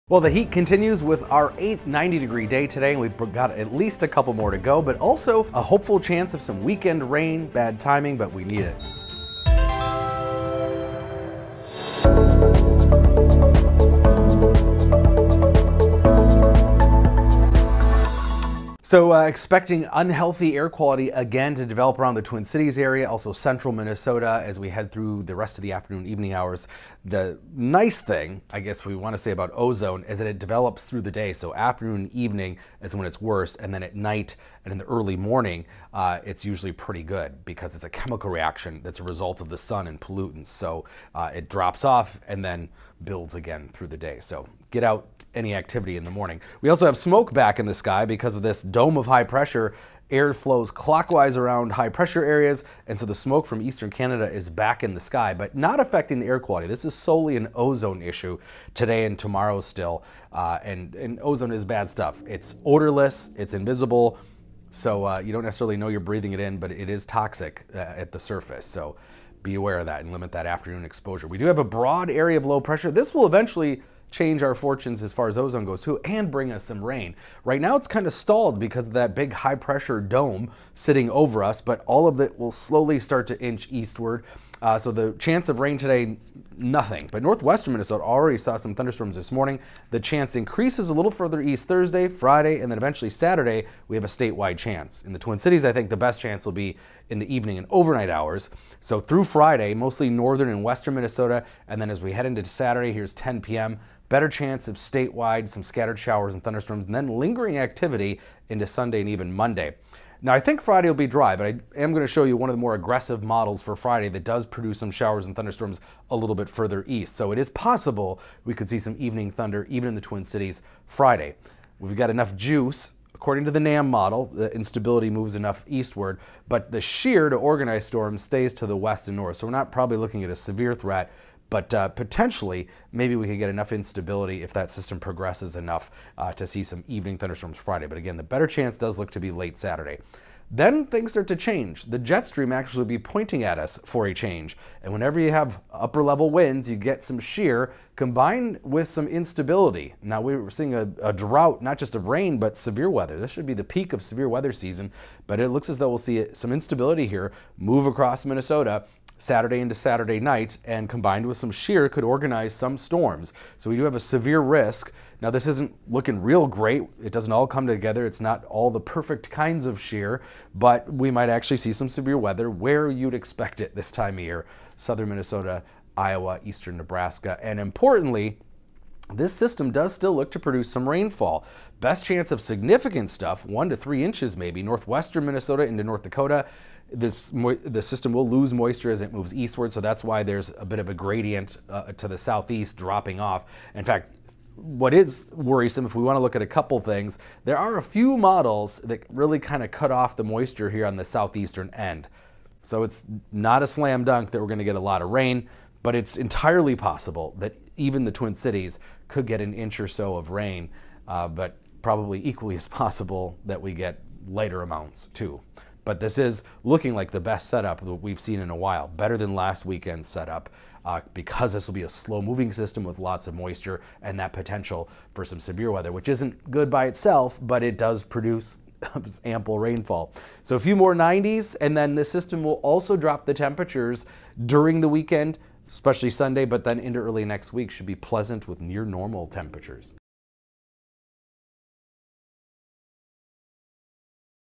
Well, the heat continues with our 8th 90-degree day today, and we've got at least a couple more to go, but also a hopeful chance of some weekend rain. Bad timing, but we need it. So expecting unhealthy air quality again to develop around the Twin Cities area, also central Minnesota as we head through the rest of the afternoon, evening hours. The nice thing, I guess we want to say about ozone, is that it develops through the day. So afternoon and evening is when it's worse, and then at night and in the early morning, it's usually pretty good because it's a chemical reaction that's a result of the sun and pollutants. So it drops off and then builds again through the day. So get out any activity in the morning. We also have smoke back in the sky because of this dome of high pressure. Air flows clockwise around high pressure areas, and so the smoke from eastern Canada is back in the sky, but not affecting the air quality. This is solely an ozone issue today and tomorrow still, and ozone is bad stuff. It's odorless, it's invisible, so you don't necessarily know you're breathing it in, but it is toxic at the surface. So be aware of that and limit that afternoon exposure. We do have a broad area of low pressure. This will eventually change our fortunes as far as ozone goes too, and bring us some rain. Right now it's kind of stalled because of that big high pressure dome sitting over us, but all of it will slowly start to inch eastward. So the chance of rain today, nothing. But northwestern Minnesota already saw some thunderstorms this morning. The chance increases a little further east Thursday, Friday, and then eventually Saturday, we have a statewide chance. In the Twin Cities, I think the best chance will be in the evening and overnight hours. So through Friday, mostly northern and western Minnesota, and then as we head into Saturday, here's 10 p.m., better chance of statewide, some scattered showers and thunderstorms, and then lingering activity into Sunday and even Monday. Now, I think Friday will be dry, but I am going to show you one of the more aggressive models for Friday that does produce some showers and thunderstorms a little bit further east. So it is possible we could see some evening thunder even in the Twin Cities Friday. We've got enough juice. According to the NAM model, the instability moves enough eastward, but the shear to organize storms stays to the west and north. So we're not probably looking at a severe threat, but potentially maybe we could get enough instability if that system progresses enough to see some evening thunderstorms Friday. But again, the better chance does look to be late Saturday. Then things start to change. The jet stream actually will be pointing at us for a change. And whenever you have upper level winds, you get some shear combined with some instability. Now we're seeing a drought, not just of rain, but severe weather. This should be the peak of severe weather season, but it looks as though we'll see some instability here move across Minnesota Saturday into Saturday night, and combined with some shear could organize some storms. So we do have a severe risk. Now this isn't looking real great. It doesn't all come together. It's not all the perfect kinds of shear, but we might actually see some severe weather where you'd expect it this time of year. Southern Minnesota, Iowa, eastern Nebraska, and importantly, this system does still look to produce some rainfall. Best chance of significant stuff, 1 to 3 inches maybe, northwestern Minnesota into North Dakota. The system will lose moisture as it moves eastward, so that's why there's a bit of a gradient to the southeast dropping off. In fact, what is worrisome, if we want to look at a couple things, there are a few models that really kind of cut off the moisture here on the southeastern end. So it's not a slam dunk that we're going to get a lot of rain, but it's entirely possible that even the Twin Cities could get an inch or so of rain, but probably equally as possible that we get lighter amounts too. But this is looking like the best setup that we've seen in a while, better than last weekend's setup, because this will be a slow-moving system with lots of moisture and that potential for some severe weather, which isn't good by itself, but it does produce ample rainfall. So a few more 90s, and then the system will also drop the temperatures during the weekend, especially Sunday, but then into early next week should be pleasant with near normal temperatures.